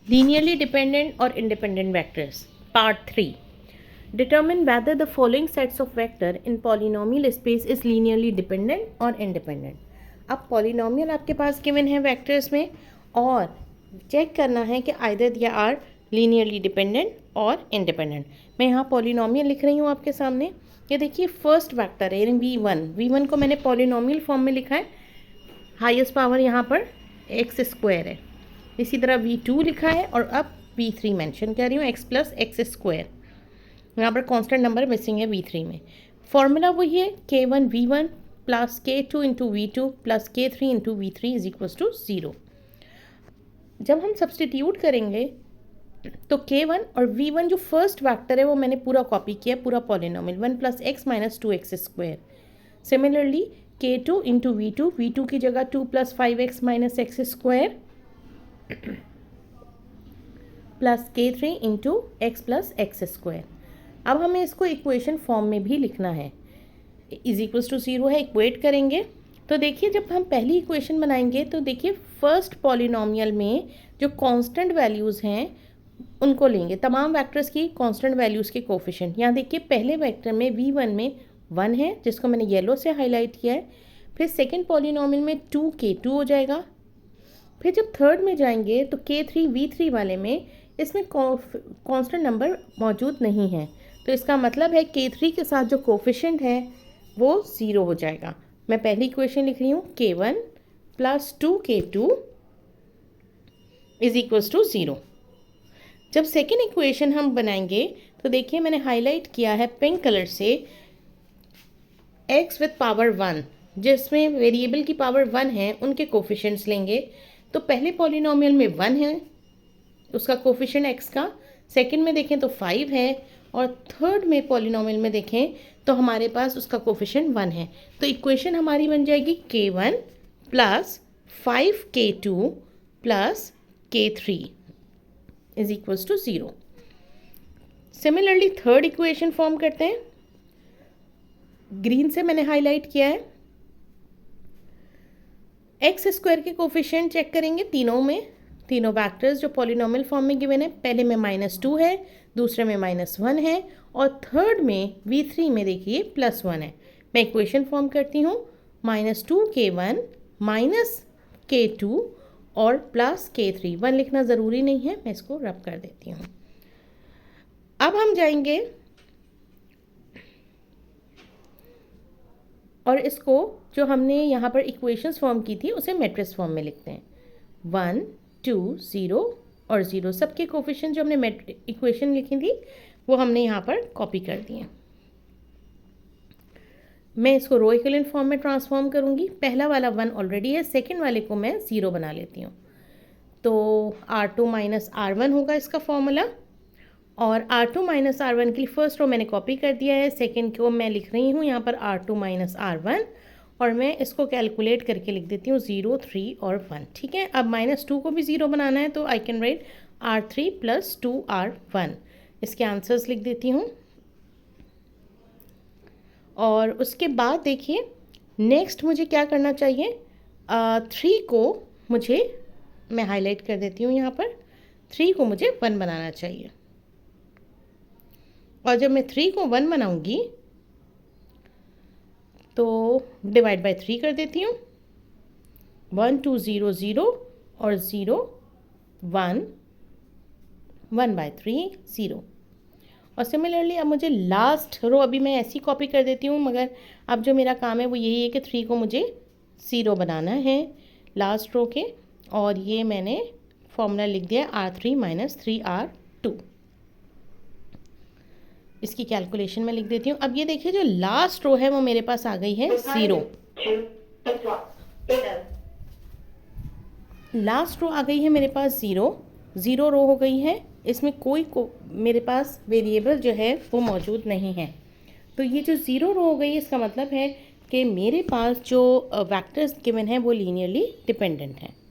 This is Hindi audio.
Linearly dependent or independent vectors. Part 3. Determine whether the following sets of vector in polynomial space is linearly dependent or independent. अब polynomial आपके पास given है vectors में और चेक करना है कि either they are linearly dependent और independent. मैं यहाँ polynomial लिख रही हूँ आपके सामने. ये देखिए फर्स्ट वेक्टर है यानी v1 को मैंने polynomial फॉर्म में लिखा है. हाईएस्ट पावर यहाँ पर एक्स स्क्वायर है. इसी तरह v2 लिखा है और अब v3 मेंशन कर रही हूँ x प्लस एक्स स्क्वायर. यहाँ पर कांस्टेंट नंबर मिसिंग है v3 में. फॉर्मूला वही है k1 v1 plus k2 into v2 plus k3 into v3 is equals to 0. जब हम सब्सटीट्यूट करेंगे तो k1 और v1 जो फर्स्ट वेक्टर है वो मैंने पूरा कॉपी किया, पूरा polynomial 1 plus x minus 2x square. Similarly k2 into v2 की जगह 2 plus 5x minus x square plus k3 into x plus x square. अब हमें इसको इक्वेशन फॉर्म में भी लिखना है. इज इक्वल्स टू 0 है, इक्वेट करेंगे तो देखिए जब हम पहली इक्वेशन बनाएंगे तो देखिए फर्स्ट पॉलिनोमियल में जो कांस्टेंट वैल्यूज़ हैं उनको लेंगे, तमाम वेक्टर्स की कांस्टेंट वैल्यूज़ के कोफिशिएंट. यहाँ देखिए पहले वेक्टर में v1 में 1 है जिसको मैंने येलो से हाईलाइट किया है. फिर सेकेंड पॉलिनोमियल में 2k2 हो जाएगा. फिर जब थर्ड में जाएंगे तो k3 v3 वाले में इसमें कांस्टेंट नंबर मौजूद नहीं है, तो इसका मतलब है k3 के साथ जो कोफिशिएंट है वो 0 हो जाएगा. मैं पहली इक्वेशन लिख रही हूँ k1 plus 2k2 is equals to 0. जब सेकेंड इक्वेशन हम बनाएंगे तो देखिए मैंने हाईलाइट किया है पिंक कलर से x विथ पावर 1 जिसमें वेरिएबल की पावर 1 है उनके कोफिशिएंट्स लेंगे. तो पहले पॉलिनोमियल में 1 है उसका कोफिशिएंट x का, सेकंड में देखें तो 5 है और थर्ड में पॉलिनोमियल में देखें तो हमारे पास उसका कोफिशिएंट 1 है. तो इक्वेशन हमारी बन जाएगी k1 प्लस 5k2 plus k3 is equals to 0. Similarly third equation form करते हैं. ग्रीन से मैंने हाईलाइट किया है. एक्स स्क्वायर के कोफिशिएंट चेक करेंगे तीनों वैक्टर्स जो पॉलिनोमियल फॉर्म में गिवन है. पहले में -2 है, दूसरे में -1 है और थर्ड में v3 में देखिए +1 है. मैं इक्वेशन फॉर्म करती हूँ -2k1 -k2 और प्लस k3. 1 लिखना ज़रूरी नहीं है, मैं इसको रब कर देती हूँ. अब हम जाएंगे और इसको जो हमने यहाँ पर इक्वेशंस फॉर्म की थी उसे मैट्रिक्स फॉर्म में लिखते हैं. 1 2 0 और 0 सबके कोफिशिएंट जो हमने इक्वेशन लिखी थी वो हमने यहाँ पर कॉपी कर दिए. मैं इसको रो इक्विवेलेंट फॉर्म में ट्रांसफॉर्म करूँगी. पहला वाला 1 ऑलरेडी है, सेकेंड वाले को मैं 0 बना लेती हूँ. तो r2 माइनस r1 होगा इसका फॉर्मूला और r2 माइनस r1 के लिए फर्स्ट रो मैंने कॉपी कर दिया है, सेकेंड को मैं लिख रही हूँ यहाँ पर r2 माइनस r1 और मैं इसको कैलकुलेट करके लिख देती हूँ 0 3 और 1. ठीक है. अब -2 को भी 0 बनाना है तो I can write r3 plus 2r1. इसके आंसर्स लिख देती हूँ. और उसके बाद देखिए नेक्स्ट मुझे क्या करना चाहिए. 3 को मुझे मैं हाईलाइट कर देती हूँ यहाँ पर. 3 को मुझे 1 बनाना चाहिए और जब मैं 3 को 1 बनाऊँगी तो डिवाइड बाय 3 कर देती हूँ. 1 2 0 0 और 0 1 1 बाय 3 0. और सिमिलरली अब मुझे लास्ट रो अभी मैं ऐसी कॉपी कर देती हूँ, मगर अब जो मेरा काम है वो यही है कि 3 को मुझे 0 बनाना है लास्ट रो के. और ये मैंने फॉर्मूला लिख दिया r3 माइनस 3r2. इसकी कैलकुलेशन में लिख देती हूँ. अब ये देखिए जो लास्ट रो है वो मेरे पास आ गई है 0. लास्ट रो आ गई है मेरे पास 0 रो हो गई है. इसमें कोई मेरे पास वेरिएबल जो है वो मौजूद नहीं है. तो ये जो 0 रो हो गई इसका मतलब है कि मेरे पास जो वेक्टर्स गिवन है वो लीनियरली डिपेंडेंट है.